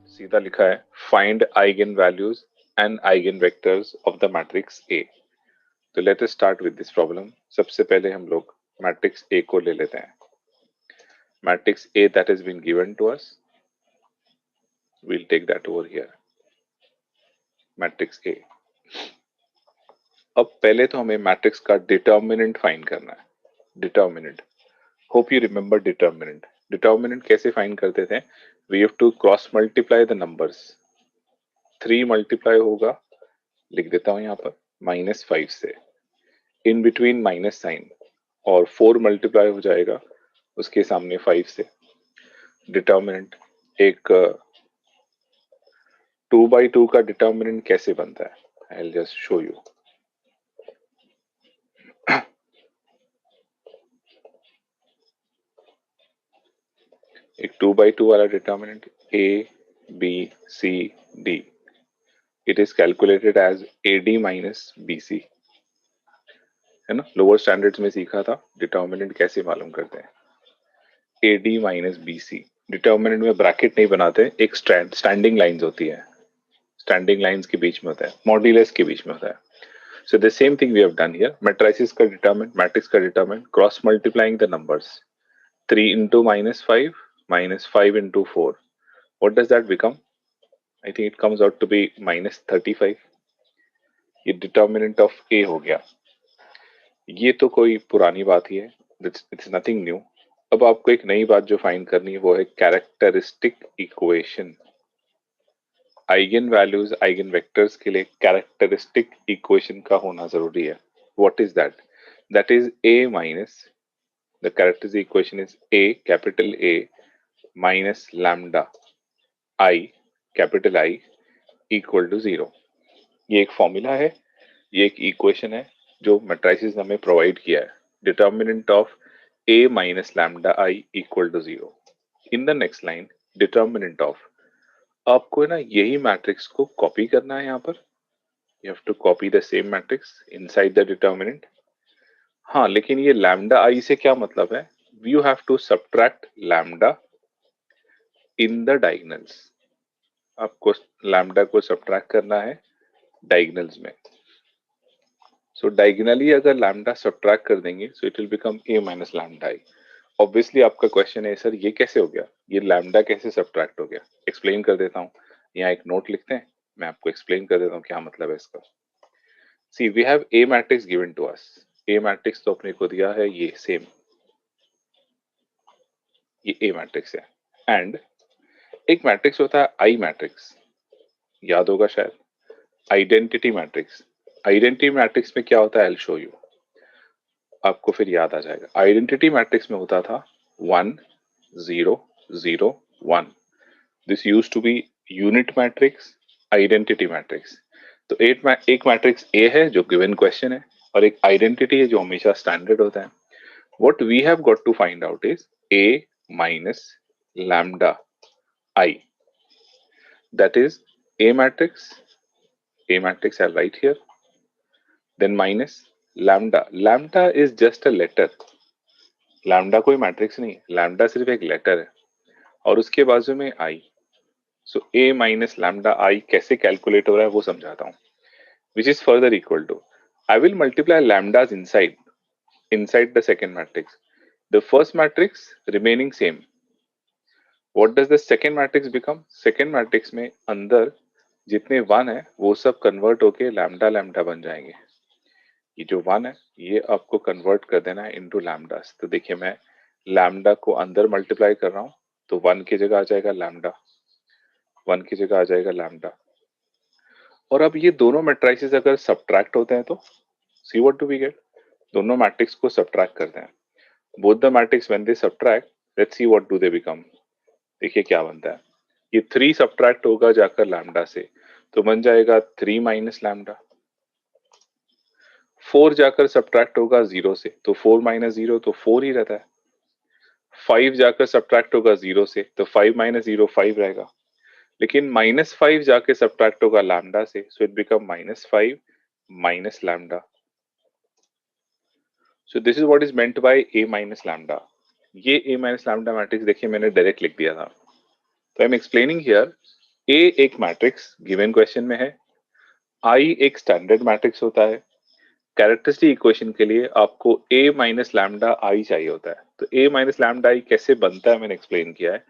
सीधा लिखा है find eigen values and eigen vectors of the matrix A. तो let us start with this problem. सबसे पहले हम लोग मैट्रिक्स ए को ले लेते हैं। Matrix A that has been given to us, we'll take that over here, matrix A. अब पहले तो हमें मैट्रिक्स का डिटर्मिनेंट फाइंड करना है। Determinant, hope you remember determinant. Determinant कैसे फाइंड करते थे? We have to cross multiply the numbers. 3 multiply होगा, लिख देता हूं यहाँ पर -5 से, इन बिटवीन माइनस साइन, और 4 मल्टीप्लाई हो जाएगा उसके सामने 5 से। डिटर्मिनेंट एक 2/2 का डिटर्मिनेंट कैसे बनता है? I will just show you. एक 2/2 वाला determinant A B C D, it is calculated as A D minus B C, है ना। लोअर स्टैंडर्ड्स में सीखा था डिटर्मिनेंट कैसे मालूम करते हैं। A D minus B C, determinant में ब्रैकेट नहीं बनाते, एक स्टैंडिंग लाइंस होती है, स्टैंडिंग लाइंस के बीच में होता है, मॉड्यूलस के बीच में होता है। So the same thing we have done here. Matrices का डिटरमिनेंट, मैट्रिक्स का determinant, cross multiplying the numbers. 3 into -5 into 4, what does that become? I think it comes out to be -35। ये डिटर्मिनेंट ऑफ ए हो गया। ये तो कोई पुरानी बात ही है, इट्स नथिंग न्यू। अब आपको एक नई बात जो फाइंड करनी है वो है characteristic equation. Eigen values, eigen vectors के लिए कैरेक्टरिस्टिक इक्वेशन का होना जरूरी है। What is that? That is A minus, the characteristic equation is A capital A minus lambda I capital I equal to 0। ये एक फॉर्मूला है, ये एक इक्वेशन है जो मैट्रिसेस हमें प्रोवाइड किया है। Determinant of A minus lambda I equal to 0। In the next line, determinant of, आपको ना यही मैट्रिक्स को कॉपी करना है यहाँ पर। You have to copy the same matrix inside the determinant. हाँ, लेकिन ये लैम्डा आई से क्या मतलब है? You have to subtract lambda in the diagonals. आपको लैम्डा को सब्ट्रैक्ट करना है डायगोनल्स में। सो डायगोनली अगर लैम्डा सब्ट्रैक्ट कर देंगे, so it will become A minus lambda I. Obviously आपका क्वेश्चन है सर ये कैसे हो गया, ये लैम्डा कैसे सब्ट्रैक्ट हो गया? एक्सप्लेन कर देता हूँ। यहाँ एक नोट लिखते हैं, मैं आपको एक्सप्लेन कर देता हूँ क्या मतलब है इसका। See we have a matrix given to us. A matrix तो अपने को दिया है ये सेम, ये ए मैट्रिक्स है। एंड एक मैट्रिक्स होता है आई मैट्रिक्स, याद होगा शायद, आइडेंटिटी मैट्रिक्स। आइडेंटिटी मैट्रिक्स में क्या होता है? आई शो यू, आपको फिर याद आ जाएगा। आइडेंटिटी मैट्रिक्स में होता था 1 0 0 1। This used to be unit matrix, identity matrix. तो एक मैट्रिक्स ए है जो गिवन क्वेश्चन है, और एक आइडेंटिटी है जो हमेशा स्टैंडर्ड होता है। What we have got to find out is A minus lambda I, that is a matrix, A matrix I'll write here, then minus lambda. Lambda is just a letter. lambda कोई matrix नहीं, lambda सिर्फ एक letter है, और उसके बाजू में i। So a minus lambda i कैसे कैलकुलेट हो रहा है वो समझाता हूँ। Which is further equal to, I will multiply lambdas inside the second matrix, the first matrix remaining same. What does the second matrix become? Second matrix में अंदर जितने 1 है वो सब कन्वर्ट होके लैम्डा लैम्डा बन जाएंगे। ये जो 1 है ये आपको कन्वर्ट कर देना है इनटू लैम्डास। तो देखिए मैं लैम्डा को अंदर मल्टीप्लाई कर रहा हूँ, तो 1 की जगह आ जाएगा लैम्डा, 1 की जगह आ जाएगा लैम्डा। और अब ये दोनों मैट्रिसेस अगर सब्ट्रैक्ट होते हैं तो see what do we get? दोनों मैट्रिक्स को सब्ट्रैक्ट करते हैं। Both the matrix when they subtract, let's see what do they become. देखिए क्या बनता है। ये 3 सब्ट्रैक्ट होगा जाकर लैम्डा से, तो बन जाएगा 3 माइनस लैम्डा। 4 जाकर सब्ट्रैक्ट होगा 0 से, तो 4 माइनस 0 तो 4 ही रहता है। 5 जाकर सब्ट्रैक्ट होगा 0 से, तो 5 माइनस 0 5 रहेगा। लेकिन -5 जाके सब्ट्रैक्ट होगा लैम्डा से, so it become -5 minus lambda. So this is what is meant bye a minus lambda. ये a माइनस लैम्डा मैट्रिक्स देखिए मैंने डायरेक्ट लिख दिया था। तो आई एम एक्सप्लेनिंग हियर ए एक मैट्रिक्स गिवन क्वेश्चन में है, आई एक स्टैंडर्ड मैट्रिक्स होता है। कैरेक्टरिस्टिक इक्वेशन के लिए आपको ए माइनस लैम्डा आई चाहिए होता है। तो ए माइनस लैम्डा आई कैसे बनता है मैंने एक्सप्लेन किया है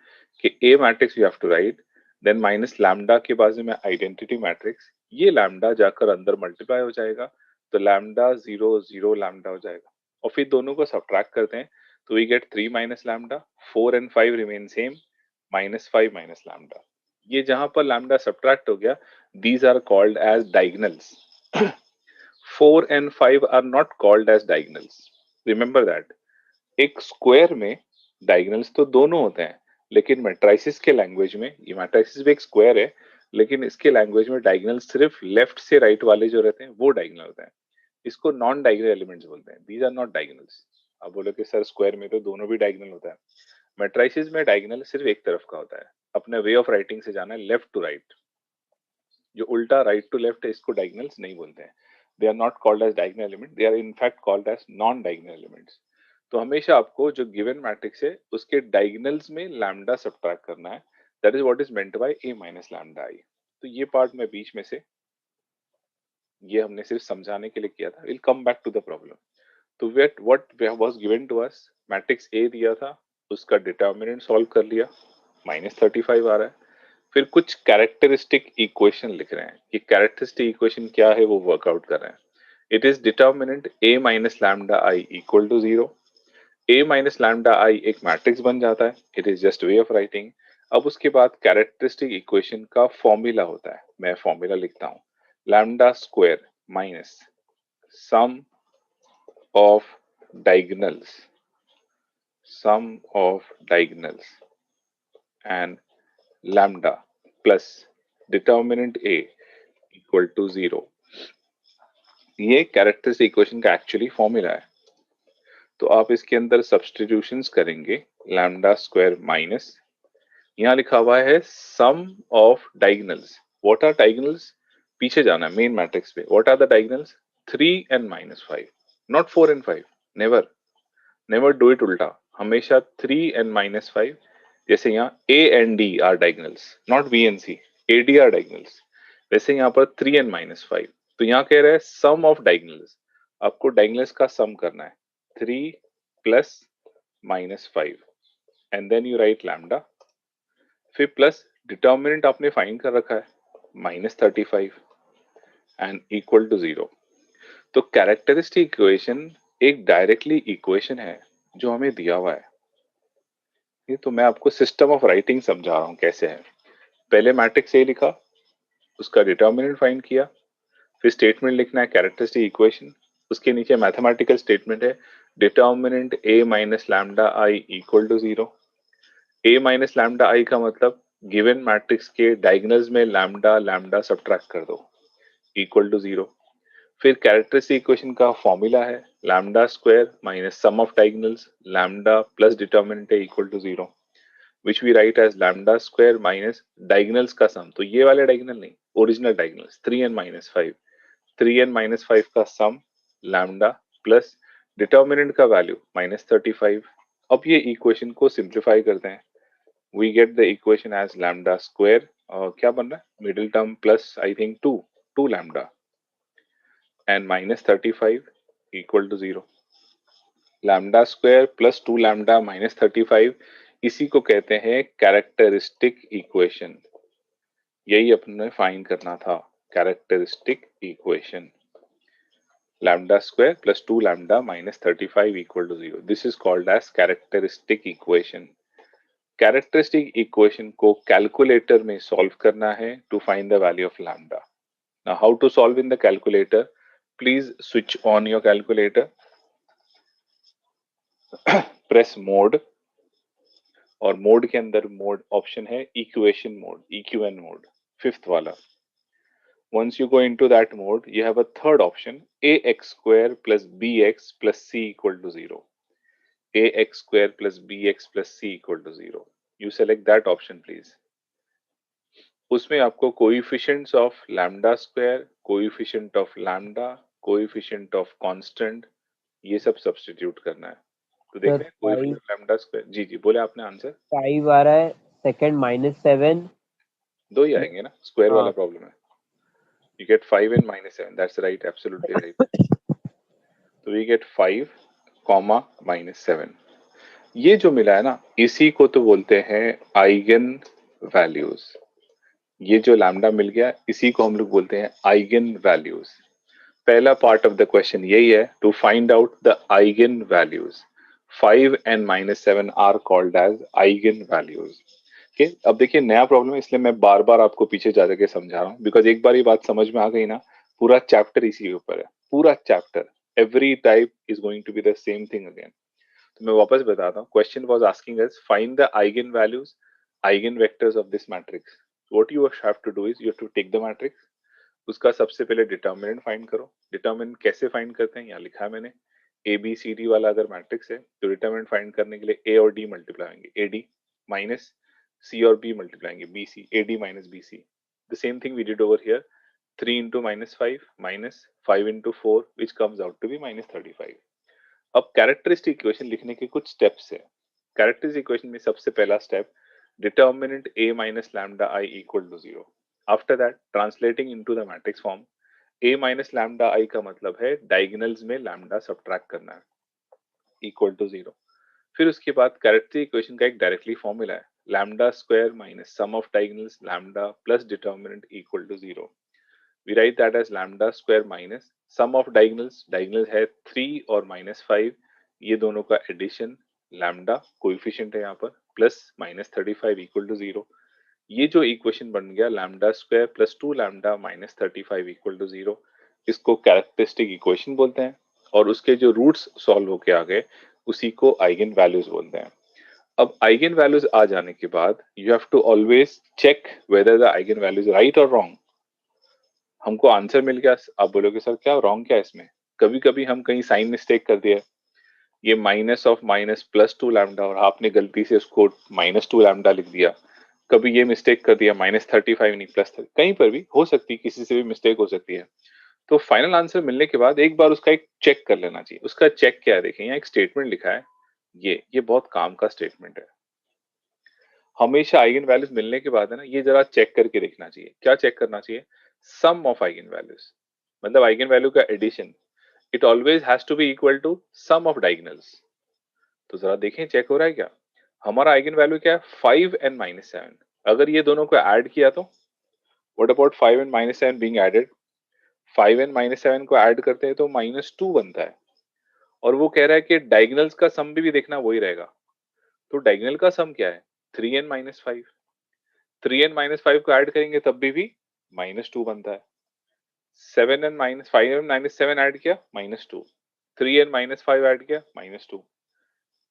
कि A matrix you have to write, then minus lambda के बाजू में आइडेंटिटी मैट्रिक्स, ये लैम्डा जाकर अंदर मल्टीप्लाई हो जाएगा, तो लैम्डा 0 0 लैम्डा हो जाएगा, और फिर दोनों को सब्ट्रैक्ट करते हैं तो we get 3 minus lambda, 4 and 5 remain same, -5 minus lambda. ये जहां पर लैम्डा सब्ट्रैक्ट हो गया, these are called as diagonals. 4 and 5 are not called as diagonals. Remember that. एक स्क्वायर में डायगोनल्स तो दोनों होते हैं, लेकिन मैट्रिसेस के लैंग्वेज में, ये मैट्रिसेस भी एक स्क्वायर है, लेकिन इसके लैंग्वेज में डायगोनल सिर्फ लेफ्ट से राइट वाले जो रहते हैं वो डायगोनल होते हैं। इसको नॉन डायगोनल एलिमेंट्स बोलते हैं। These are not diagonals. आप बोलो कि सर स्क्वायर में तो दोनों भी डायगोनल होता है। मैट्रिसेस में डायगोनल सिर्फ एक तरफ का होता है। अपने वे ऑफ राइटिंग से जाना है लेफ्ट टू राइट। जो उल्टा राइट टू लेफ्ट है इसको डायगोनल्स नहीं बोलते हैं। They are not called as diagonal element, they are in fact called as non diagonal elements. तो हमेशा आपको जो गिवन मैट्रिक्स है उसके डायगोनल्स में लैम्डा सब्ट्रैक्ट करना है। That is what is meant by A minus lambda I. तो ये पार्ट मैं बीच में से, ये हमने सिर्फ समझाने के लिए किया था। Will come back to the problem. तो wait what was given to us, matrix A दिया था, उसका डिटर्मिनेंट सॉल्व कर लिया, -35 आ रहा है। फिर कुछ कैरेक्टरिस्टिक इक्वेशन लिख रहे हैं। ये कैरेक्टरिस्टिक इक्वेशन क्या है वो वर्कआउट कर रहे हैं। It is determinant A minus lambda I equal to 0। A minus lambda I एक मैट्रिक्स बन जाता है। It is just way of writing. अब उसके बाद कैरेक्टरिस्टिक इक्वेशन का फॉर्मूला होता है। मैं फॉर्मूला लिखता हूँ, lambda square minus sum of diagonals, sum of diagonals and lambda plus determinant A equal to 0। ये कैरेक्टरिस्टिक इक्वेशन का एक्चुअली फॉर्मूला है। तो आप इसके अंदर सब्स्टिट्यूशंस करेंगे, लैम्डा स्क्वायर माइनस, यहाँ लिखा हुआ है sum of diagonals. What are diagonals, पीछे जाना है मेन मैट्रिक्स पे। What are the diagonals, 3 and -5, not 4 and 5। Never never do it उल्टा, हमेशा 3 and -5। जैसे यहाँ A and D are diagonals, not B and C। A D are diagonals, वैसे यहाँ पर 3 and -5। तो यहाँ कह रहा है सम ऑफ डायगोनल्स, आपको डायगोनल्स का सम करना है, 3 plus -5 and then you write lambda, फिर प्लस डिटर्मिनेंट आपने फाइंड कर रखा है -35 एंड इक्वल टू 0। तो कैरेक्टरिस्टिक इक्वेशन एक डायरेक्टली इक्वेशन है जो हमें दिया हुआ है। ये तो मैं आपको सिस्टम ऑफ राइटिंग समझा रहा हूँ कैसे है। पहले मैट्रिक्स ए लिखा, उसका डिटर्मिनेंट फाइंड किया, फिर स्टेटमेंट लिखना है कैरेक्टरिस्टिक इक्वेशन, उसके नीचे मैथमेटिकल स्टेटमेंट है determinant A minus lambda I equal to 0। A minus lambda I का मतलब गिवन मैट्रिक्स के डायगोनल्स में लैम्डा लैम्डा सब्ट्रैक्ट कर दो, इक्वल टू 0। फिर कैरेक्टरिस्टिक इक्वेशन का फॉर्मूला है lambda square minus sum of diagonals, lambda plus determinant है equal to 0, which we write as lambda square minus diagonals का सम। तो ये वाले डायगोनल नहीं, ओरिजिनल डायगोनल्स 3 and -5, 3 and -5 का सम लैम्डा प्लस डिटर्मिनेंट का वैल्यू -35। अब ये इक्वेशन को सिंप्लीफाई करते हैं, we get the equation as lambda square, और क्या बन रहा है middle term plus I think 2 lambda and -35 equal to 0। Lambda square plus 2 lambda -35, इसी को कहते हैं कैरेक्टरिस्टिक इक्वेशन। यही अपने फाइंड करना था, characteristic equation. Lambda square plus 2 lambda -35 equal to 0, this is called as characteristic equation. Characteristic equation को calculator में सॉल्व करना है to find the value of lambda. Now how to solve in the calculator, please switch on your calculator, press mode, और mode के अंदर mode option है equation mode, EQN mode, fifth वाला। Once you go into that mode, you have a third option, ax square plus bx plus c equal to 0. ax square plus bx plus c equal to 0. You select that option please. उसमें आपको coefficients of lambda square, coefficient of lambda, coefficient of constant, ये सब substitute करना है। तो देख रहे हैं कोएफिशिएंट लैम्डा स्क्वायर। जी जी बोले आपने आंसर। 5 आ रहा है, सेकंड -7, दो ही आएंगे ना, स्क्वायर वाला हाँ प्रॉब्लम है. You get 5 and minus 7. That's right, absolutely right. तो we get 5, minus 7. ये जो मिला है ना, इसी को तो बोलते हैं आइगन वैल्यूज. ये जो लैम्डा मिल गया, इसी को हम लोग बोलते हैं आइगन वैल्यूज. पहला पार्ट ऑफ द क्वेश्चन यही है, to find out the eigen values. 5 and minus 7 are called as eigen values. Okay, अब देखिए नया प्रॉब्लम है, इसलिए मैं बार बार आपको पीछे जा के समझा रहा हूँ, बिकॉज एक बार ये बात समझ में आ गई ना, पूरा चैप्टर इसी के ऊपर है, पूरा chapter. Every type is going to be the same thing again. तो मैं वापस बताता हूँ. Question was asking us find the eigen values, eigen vectors of this matrix. What you have to do is you have to take the matrix, उसका सबसे पहले determinant find करो. Determinant कैसे फाइंड करते हैं, यहाँ लिखा है मैंने. ए बी सी डी वाला अगर मैट्रिक्स है तो डिटर्मिनेंट फाइंड करने के लिए ए और डी मल्टीप्लाई होंगे, ए डी माइनस सी और बी मल्टीप्लाई होंगे, B C, A D minus B C. The same thing we did over here. 3 into minus 5 minus 5 into 4 which comes out to be minus 35. अब characteristic equation लिखने के कुछ steps है. Characteristic equation में सबसे पहला step, determinant a minus lambda I equal to 0. After that translating into the matrix form, a minus lambda I का मतलब है डायगोनल्स में लैम्डा सब्ट्रैक्ट करना है, इक्वल टू 0. फिर उसके बाद कैरेक्टरिस्टिक इक्वेशन का एक डायरेक्टली फॉर्मूला है, lambda square minus sum of diagonals lambda plus determinant equal to 0. We write that as lambda square minus sum of diagonals. Diagonal है 3 और -5, ये दोनों का एडिशन, लैम्डा कोएफिशिएंट है यहाँ पर, प्लस -35 इक्वल टू 0. ये जो इक्वेशन बन गया lambda square plus 2 lambda -35 equal to 0, इसको कैरेक्टरिस्टिक इक्वेशन बोलते हैं. और उसके जो रूट्स सॉल्व होके आ गए, उसी को आइगन वैल्यूज बोलते हैं. अब आइगन वैल्यूज आ जाने के बाद you have to always check whether the eigen values right और रॉन्ग. हमको आंसर मिल गया, आप बोलोगे सर क्या रॉन्ग क्या है इसमें. कभी कभी हम कहीं साइन मिस्टेक कर दिया, ये minus of minus plus 2 lambda और आपने गलती से उसको -2 लैम्डा लिख दिया. कभी ये मिस्टेक कर दिया -35 नहीं +30, कहीं पर भी हो सकती है, किसी से भी मिस्टेक हो सकती है. तो फाइनल आंसर मिलने के बाद एक बार उसका एक चेक कर लेना चाहिए. उसका चेक क्या है, देखें यहाँ एक स्टेटमेंट लिखा है, ये बहुत काम का स्टेटमेंट है. हमेशा आइगन वैल्यूज मिलने के बाद है ना, ये जरा चेक करके देखना चाहिए. क्या चेक करना चाहिए, सम ऑफ आइगन वैल्यूज, मतलब आइगन वैल्यू का addition, it always has to be equal to sum of diagonals. तो जरा देखें चेक हो रहा है क्या. हमारा आइगन वैल्यू क्या है, 5 and -7. अगर ये दोनों को ऐड किया तो what about 5 and -7 being added. 5 and -7 को ऐड करते हैं तो -2 बनता है. और वो कह रहा है कि डायगोनल्स का सम भी देखना वही रहेगा. तो डायगोनल का सम क्या है, 3 and -5. 3 and -5 को ऐड करेंगे तब भी -2 बनता है. 7 and -5 and -7 ऐड किया -2. 3 and -5 ऐड किया -2.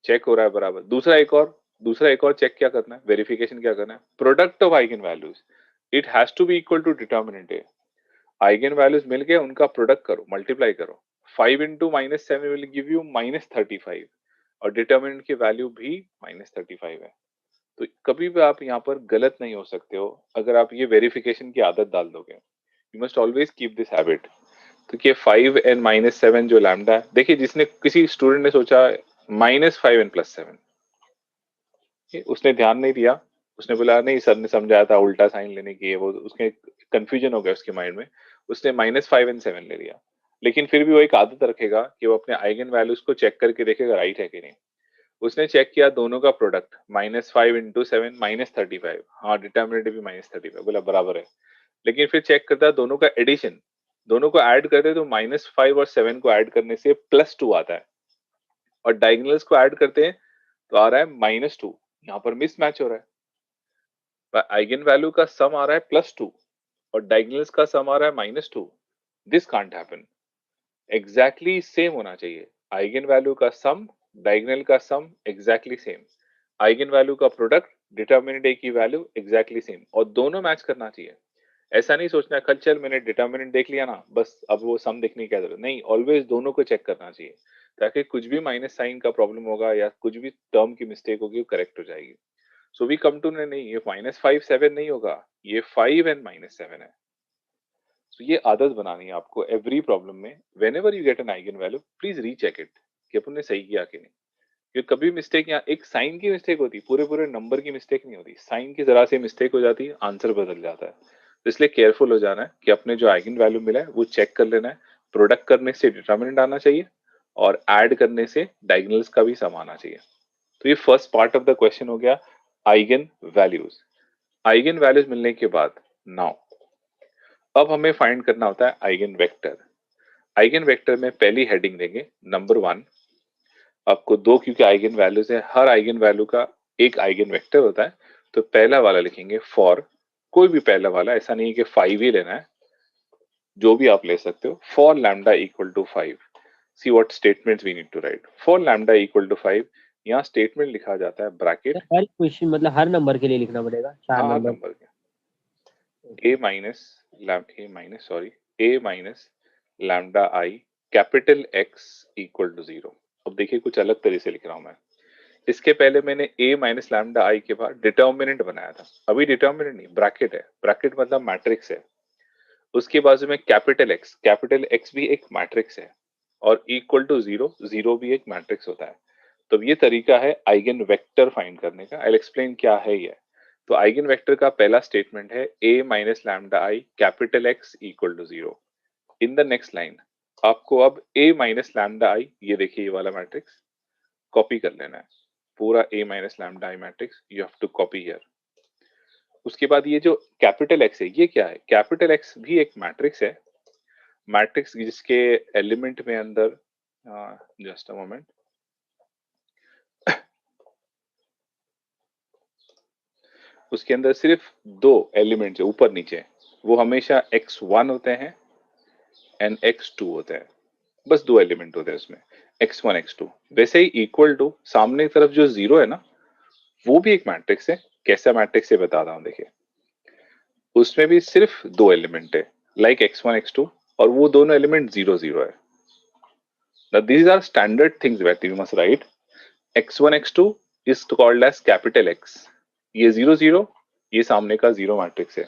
चेक हो रहा है बराबर. दूसरा एक और चेक क्या करना है, वेरिफिकेशन क्या करना है, product of eigen values, it has to be equal to determinant A. Eigen values मिल गए, उनका प्रोडक्ट करो, मल्टीप्लाई करो. 5 into -7 विल गिव यू -35 और डिटर्मिनेंट की वैल्यू भी -35 है. तो कभी भी आप यहाँ पर गलत नहीं हो सकते हो अगर आप ये वेरिफिकेशन की आदत डाल दोगे. You must always keep this habit. तो ये 5 and -7 जो लैम्डा है, देखिए जिसने किसी स्टूडेंट ने सोचा -5 and +7, उसने ध्यान नहीं दिया, उसने बोला नहीं सर ने समझाया था उल्टा साइन लेने की है, वो उसके कंफ्यूजन हो गया उसके माइंड में, उसने -5 and 7 ले लिया. लेकिन फिर भी वो एक आदत रखेगा कि वो अपने आइगन वैल्यूज को चेक करके देखेगा राइट है कि नहीं. उसने चेक किया दोनों का प्रोडक्ट, -5 into 7 -35, हाँ डिटर्मिनेंट भी -35, बोला बराबर है. लेकिन फिर चेक करता है दोनों का एडिशन, दोनों को ऐड करते तो -5 और 7 को ऐड करने से +2 आता है, और डायगोनल्स को ऐड करते हैं तो आ रहा है -2. यहाँ पर मिसमैच हो रहा है. आइगन वैल्यू का सम आ रहा है +2 और डायगोनल्स का सम आ रहा है -2. This can't happen. Exactly same होना चाहिए. आइगन वैल्यू का सम, डायगोनल का सम एग्जैक्टली सेम. आइगन वैल्यू का प्रोडक्ट, डिटर्मिनेंट ए की वैल्यू एग्जैक्टली सेम, और दोनों मैच करना चाहिए. ऐसा नहीं सोचना कल चल मैंने डिटर्मिनेंट देख लिया ना बस अब वो सम देखने की जरूरत नहीं. ऑलवेज दोनों को चेक करना चाहिए, ताकि कुछ भी माइनस साइन का प्रॉब्लम होगा या कुछ भी टर्म की मिस्टेक होगी वो करेक्ट हो जाएगी. सो वी कम टू नहीं, ये -5 7 नहीं होगा, ये 5 and -7 है. तो ये आदत बनानी है आपको एवरी प्रॉब्लम में. When ever you get an eigen value please recheck it कि अपन ने सही किया कि नहीं. ये कभी मिस्टेक, यहाँ एक साइन की मिस्टेक होती है, पूरे पूरे नंबर की मिस्टेक नहीं होती, साइन की जरा सी मिस्टेक हो जाती है, आंसर बदल जाता है। तो इसलिए केयरफुल हो जाना है कि अपने जो आइगन वैल्यू मिला है वो चेक कर लेना है, प्रोडक्ट करने से डिटर्मिनेंट आना चाहिए और ऐड करने से डायगोनल्स का भी सम आना चाहिए। तो ये first part of the question हो गया आइगन वैल्यूज। आइगन वैल्यूज मिलने के बाद नाउ अब हमें फाइंड करना होता है आइगन वेक्टर। आइगन वेक्टर में पहली हेडिंग देंगे नंबर 1। आपको दो क्योंकि आइगन वैल्यूज है, हर आइगन वैल्यू का एक आइगन वेक्टर होता है। तो पहला वाला लिखेंगे फॉर, कोई भी पहला वाला, ऐसा नहीं है कि 5 ही लेना है, जो भी आप ले सकते हो। For lambda equal to 5, see what statements we need to write. For lambda equal to 5, यहाँ स्टेटमेंट लिखा जाता है ब्रैकेट। हर क्वेश्चन मतलब हर नंबर के लिए लिखना पड़ेगा, 4 हाँ, हर नंबर। नंबर के A minus lambda I capital X equal to 0। अब देखिए कुछ अलग तरह से लिख रहा हूं मैं। इसके पहले मैंने a माइनस लैम्डा आई के बाद डिटर्मिनेंट बनाया था, अभी डिटर्मिनेंट नहीं, ब्रैकेट है। ब्रैकेट मतलब मैट्रिक्स है। उसके बाजू में कैपिटल एक्स भी एक मैट्रिक्स है, और इक्वल टू 0, 0 भी एक मैट्रिक्स होता है। तो ये तरीका है आइगन वेक्टर फाइंड करने का। आई एक्सप्लेन क्या है ये। तो आइगन वेक्टर का पहला स्टेटमेंट है a minus lambda I capital X equal to 0। In the next line आपको अब a माइनस लैम्डा आई, ये देखिए ये वाला मैट्रिक्स कॉपी कर लेना है, पूरा a minus lambda I matrix you have to copy here. उसके बाद ये जो कैपिटल एक्स है, ये क्या है? कैपिटल एक्स भी एक मैट्रिक्स है, मैट्रिक्स जिसके एलिमेंट में अंदर, जस्ट अ मोमेंट, उसके अंदर सिर्फ दो एलिमेंट्स है ऊपर नीचे, वो हमेशा x1 होते हैं एंड x2 होते हैं। बस दो एलिमेंट होते हैं उसमें, x1 x2। वैसे ही इक्वल टू सामने की तरफ जो 0 है ना, वो भी एक मैट्रिक्स है। कैसा मैट्रिक्स है बता रहा हूं, देखिए उसमें भी सिर्फ दो एलिमेंट है, लाइक x1 x2, और वो दोनों एलिमेंट 0 0 है। Now these are standard things that you must write. x1 x2 is called as capital X। ये 0 0, ये सामने का 0 मैट्रिक्स है।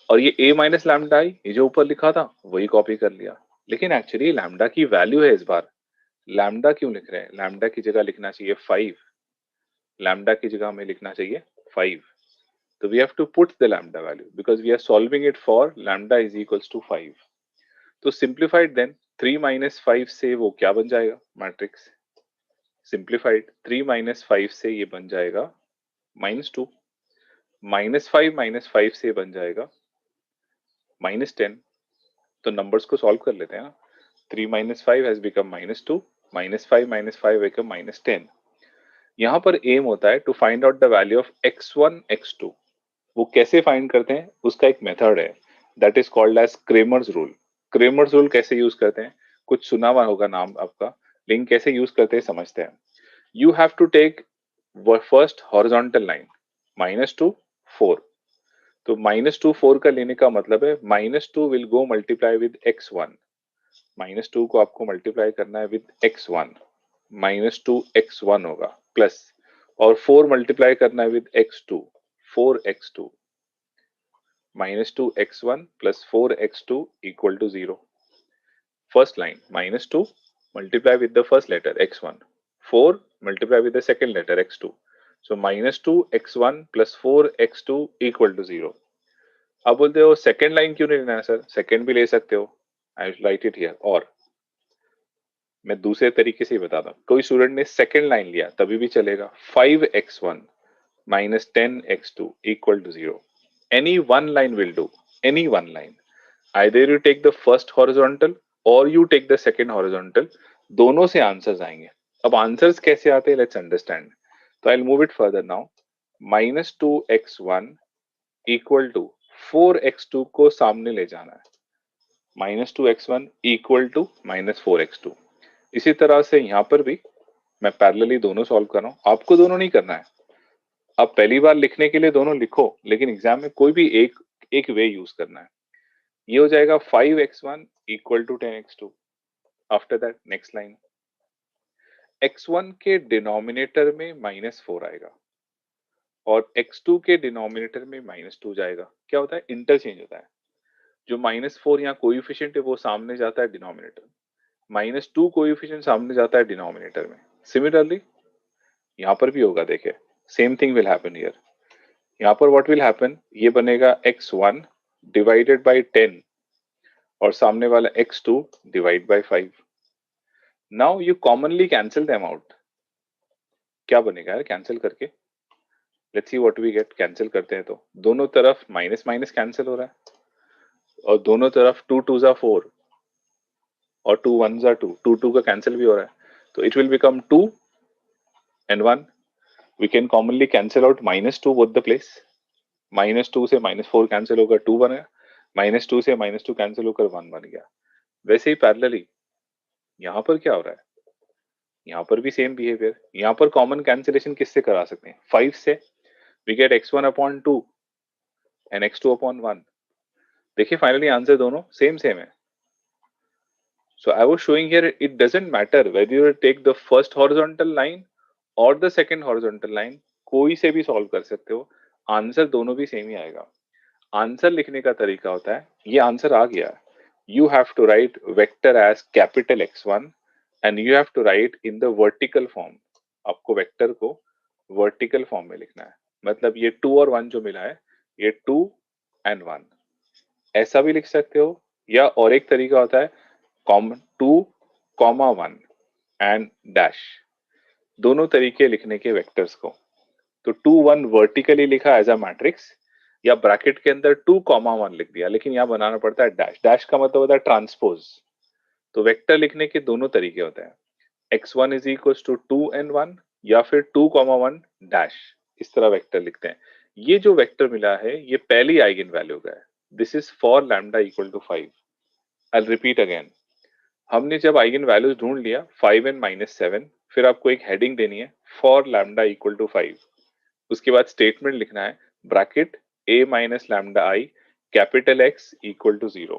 और ये a माइनस लैम्डा आई, ये जो ऊपर लिखा था वही कॉपी कर लिया। लेकिन एक्चुअली लैम्डा की वैल्यू है इस बार। लैम्डा क्यों लिख रहे हैं? लैम्डा की जगह लिखना चाहिए 5। लैम्डा की जगह हमें लिखना चाहिए 5। तो we have to put the lambda value because we are solving it for lambda is equals to 5। तो सिंप्लीफाइड देन 3 माइनस 5 से वो क्या बन जाएगा मैट्रिक्स? सिंप्लीफाइड 3 माइनस 5 से ये बन जाएगा -2, -5 से बन जाएगा -10। तो नंबर्स को सॉल्व कर लेते हैं ना। 3 माइनस 5 हैज बिकम -2, -5 बिकम -10। यहाँ पर एम होता है to find out the value of x1 x2। वो कैसे फाइंड करते हैं, उसका एक मेथड है, that is called as Cramer's rule. Cramer's rule कैसे यूज करते हैं, कुछ सुना हुआ होगा नाम आपका, लेकिन कैसे यूज करते हैं समझते हैं। You have to take first horizontal line -2 4। तो -2 4 का लेने का मतलब है -2 will go multiply with x1। -2 को आपको मल्टीप्लाई करना है विद x1, -2 x1 होगा प्लस, और 4 मल्टीप्लाई करना है with x2, 4x2। -2 x1 plus 4x2 equal to 0। First line -2 multiply with the first letter x1, 4 multiply with the second letter x2, so -2 x1 plus 4 x2 equal to 0। अब बोलते हो second line क्यों नहीं लेना है sir? Second भी ले सकते हो, आई राइट इट हियर। और मैं दूसरे तरीके से ही बताता हूँ, कोई स्टूडेंट ने सेकेंड लाइन लिया तभी भी चलेगा। 5x1 minus 10x2 equal to 0। Any one line will do, any one line। Either you take the first horizontal or you take the second horizontal, दोनों से आंसर्स आएंगे। अब आंसर्स कैसे आते हैं, लेट्स अंडरस्टैंड। तो I move it further now. -2x1 equal to 4x2 को सामने ले जाना है, -2x1 इक्वल टू -4x2। इसी तरह से यहां पर भी मैं पैरेलली दोनों सॉल्व कर रहा हूं, आपको दोनों नहीं करना है। आप पहली बार लिखने के लिए दोनों लिखो, लेकिन एग्जाम में कोई भी एक वे यूज करना है। ये हो जाएगा 5x1 equal to 10x2। After that next line, x1 के डिनोमिनेटर में -4 आएगा और x2 के डिनोमिनेटर में -2 जाएगा। क्या होता है? इंटरचेंज होता है। जो -4 यहाँ कोएफिशिएंट है वो सामने जाता है डिनोमिनेटर, -2 कोएफिशिएंट सामने जाता है डिनोमिनेटर में। सिमिलरली यहाँ पर भी होगा, देखिए same thing will happen here. यहाँ पर व्हाट विल हैपन, ये बनेगा x1 डिवाइडेड बाय 10 और सामने वाला x2 divide by 5। Now you commonly cancel them out. क्या बनेगा यार कैंसिल करके, let's see what we get. Cancel करते हैं तो दोनों तरफ माइनस माइनस कैंसिल हो रहा है और दोनों तरफ 2 2 जा 4 और 2 1 जा 2, 2 2 का कैंसिल भी हो रहा है, तो it will become 2 and 1। We can commonly cancel out -2 both the place. -2 से -4 कैंसिल होकर 2 बन गया, -2 से -2 कैंसिल होकर 1 बन गया। वैसे ही पैरेलली यहाँ पर क्या हो रहा है, यहाँ पर भी सेम बिहेवियर। यहाँ पर कॉमन कैंसिलेशन किससे करा सकते हैं, 5 से। We get x1/2 and x2/1। देखिए फाइनली आंसर दोनों सेम सेम है। So I was showing here it doesn't matter whether you take the first horizontal line or the second horizontal line, कोई से भी सॉल्व कर सकते हो, आंसर दोनों भी सेम ही आएगा। आंसर लिखने का तरीका होता है, ये आंसर आ गया, you have to write vector as capital X1 and you have to write in the vertical form। आपको वेक्टर को वर्टिकल फॉर्म में लिखना है, मतलब ये 2 और 1 जो मिला है, ये 2 and 1 ऐसा भी लिख सकते हो, या और एक तरीका होता है 2, 1 एंड डैश। दोनों तरीके लिखने के वेक्टर्स को, तो 2 1 वर्टिकली लिखा एज अ मैट्रिक्स, या ब्रैकेट के अंदर 2 1 लिख दिया, लेकिन यहाँ बनाना पड़ता है डैश। डैश का मतलब होता है ट्रांसपोज। तो वेक्टर लिखने के दोनों तरीके होते हैं, x1 is equal to 2 and 1 या फिर 2 1 डैश, इस तरह वेक्टर लिखते हैं। ये जो वेक्टर मिला है ये पहली आइगन वैल्यू का है, this is for lambda equal to 5। I repeat again, हमने जब आइगन वैल्यूज ढूंढ लिया 5 and -7, फिर आपको एक हेडिंग देनी है फॉर लैम्डा इक्वल टू 5। उसके बाद स्टेटमेंट लिखना है bracket a minus lambda I capital X equal to 0।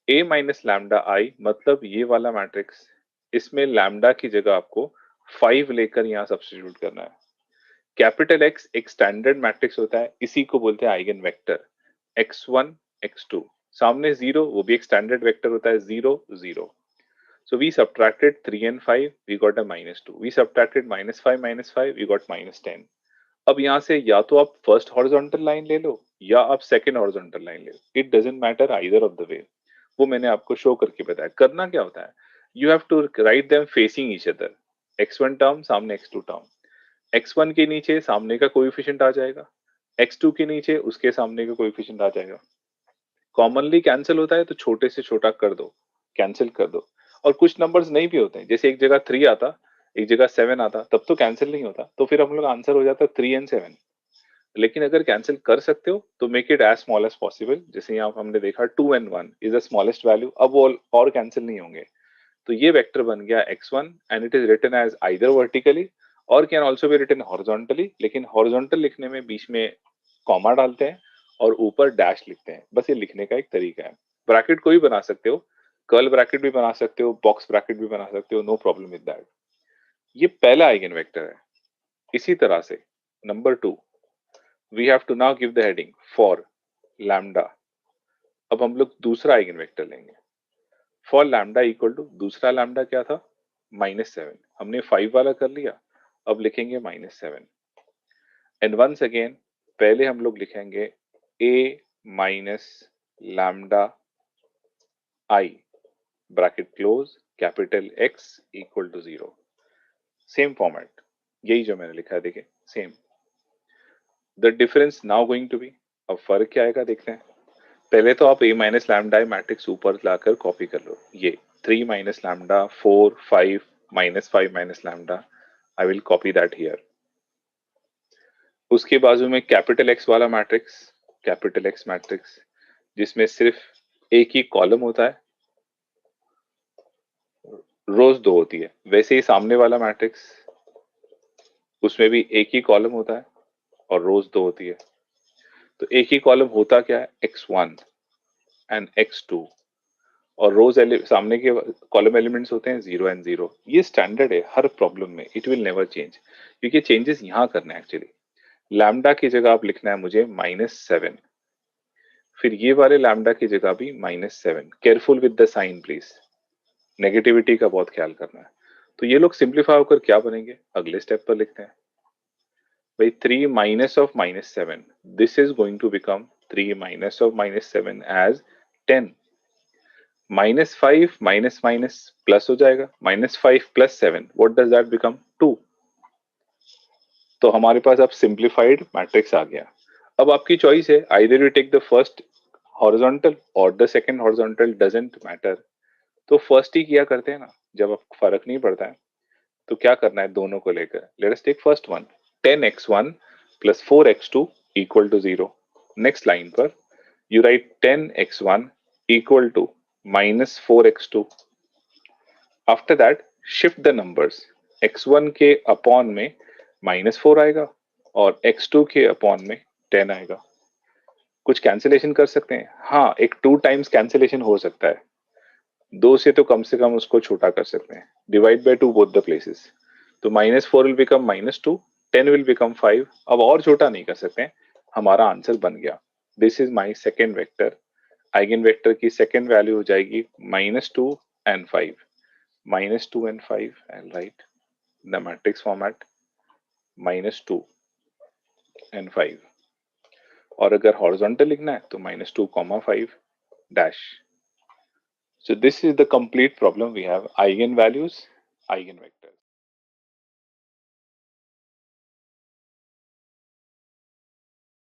a minus lambda I मतलब ये वाला मैट्रिक्स, इसमें लैम्डा की जगह आपको 5 लेकर यहाँ सब्स्टिट्यूट करना है। कैपिटल X एक स्टैंडर्ड मैट्रिक्स होता है, इसी को बोलते हैं आइगन वेक्टर। x1 x2 सामने 0, वो भी एक स्टैंडर्ड वेक्टर होता है, 0 0। So we subtracted 3 and 5, we got a -2. We subtracted -5 -5, we got -10. अब यहाँ से या तो आप फर्स्ट हॉरिजॉन्टल लाइन ले लो या आप सेकंड हॉरिजॉन्टल लाइन ले लो, it doesn't matter either of the way. वो मैंने आपको शो करके बताया। करना क्या होता है, you have to write them facing each other. x1 term सामने x2 टर्म, x1 के नीचे सामने का कोएफिशिएंट आ जाएगा, x2 के नीचे उसके सामने का कोएफिशिएंट आ जाएगा। कॉमनली कैंसिल होता है तो छोटे से छोटा कर दो, कैंसिल कर दो। और कुछ नंबर्स नहीं भी होते हैं, जैसे एक जगह 3 आता, एक जगह 7 आता, तब तो कैंसिल नहीं होता, तो फिर हम लोग आंसर हो जाता 3 and 7। लेकिन अगर कैंसिल कर सकते हो तो make it as small as possible. जैसे यहाँ हमने देखा 2 and 1 is the smallest value, अब वो और कैंसिल नहीं होंगे। तो ये वेक्टर बन गया x1 and it is written as either vertically और can also be written horizontally, लेकिन हॉरिजॉन्टल लिखने में बीच में कॉमा डालते हैं और ऊपर डैश लिखते हैं, बस ये लिखने का एक तरीका है। ब्रैकेट को भी बना सकते हो, कर्ल ब्रैकेट भी बना सकते हो, बॉक्स ब्रैकेट भी बना सकते हो, नो प्रॉब्लम विद दैट। ये पहला आइगन वेक्टर है। इसी तरह से number 2, we have to now give the heading for lambda. अब हम लोग दूसरा आइगन वेक्टर लेंगे फॉर लैम्डा इक्वल टू, दूसरा लैम्डा क्या था, -7। हमने 5 वाला कर लिया, अब लिखेंगे -7। एंड वंस अगेन पहले हम लोग लिखेंगे a minus lambda I bracket close capital X equal to 0। Same format, यही जो मैंने लिखा है, देखिए same. The difference now going to be, अब फर्क क्या आएगा देखते हैं। पहले तो आप a minus lambda I matrix ऊपर लाकर कॉपी कर लो, ये 3 minus lambda 4 5 -5 minus lambda, I will copy that here. उसके बाजू में कैपिटल X वाला मैट्रिक्स, कैपिटल X मैट्रिक्स जिसमें सिर्फ एक ही कॉलम होता है, रोज 2 होती है। वैसे ही सामने वाला मैट्रिक्स, उसमें भी एक ही कॉलम होता है और रोज 2 होती है। तो एक ही कॉलम होता क्या है, x1 एंड x2, और रोज सामने के कॉलम एलिमेंट्स होते हैं 0 and 0। ये स्टैंडर्ड है हर प्रॉब्लम में, इट विल नेवर चेंज, क्योंकि चेंजेस यहाँ करना है एक्चुअली। लैम्डा की जगह आप लिखना है मुझे -7, फिर ये वाले लैम्डा की जगह भी -7। Careful with the sign please, negativity का बहुत ख्याल करना है। तो ये लोग सिंप्लीफाई होकर क्या बनेंगे, अगले स्टेप पर लिखते हैं भाई 3 minus of -7, this is going to become 3 minus of -7 as 10, -5 minus minus plus हो जाएगा, -5 plus 7, what does that become 2। तो हमारे पास अब सिंप्लीफाइड मैट्रिक्स आ गया। अब आपकी चॉइस है, either you take the first horizontal और the second horizontal, doesn't matter. तो फर्स्ट ही किया करते हैं ना, जब आपको फर्क नहीं पड़ता है तो क्या करना है दोनों को लेकर। Let us take first one, 10x1 plus 4x2 equal to 0। Next line पर you write 10x1 equal to minus 4x2। After that shift the numbers, x1 के अपॉन में -4 आएगा और x2 के अपॉन में 10 आएगा। कुछ कैंसिलेशन कर सकते हैं, हाँ एक 2 टाइम्स कैंसिलेशन हो सकता है, 2 से तो कम से कम उसको छोटा कर सकते हैं, divide by 2 both the places. तो -4 विल बिकम -2, 10 विल बिकम 5। अब और छोटा नहीं कर सकते हैं, हमारा आंसर बन गया। This is my second vector. Eigen vector की सेकेंड वैल्यू हो जाएगी -2 and 5, -2 and 5, and write the matrix format -2 and 5। और अगर हॉरिजॉन्टल लिखना है तो -2, 5 dash. So this is the complete problem. We have eigenvalues, eigenvectors.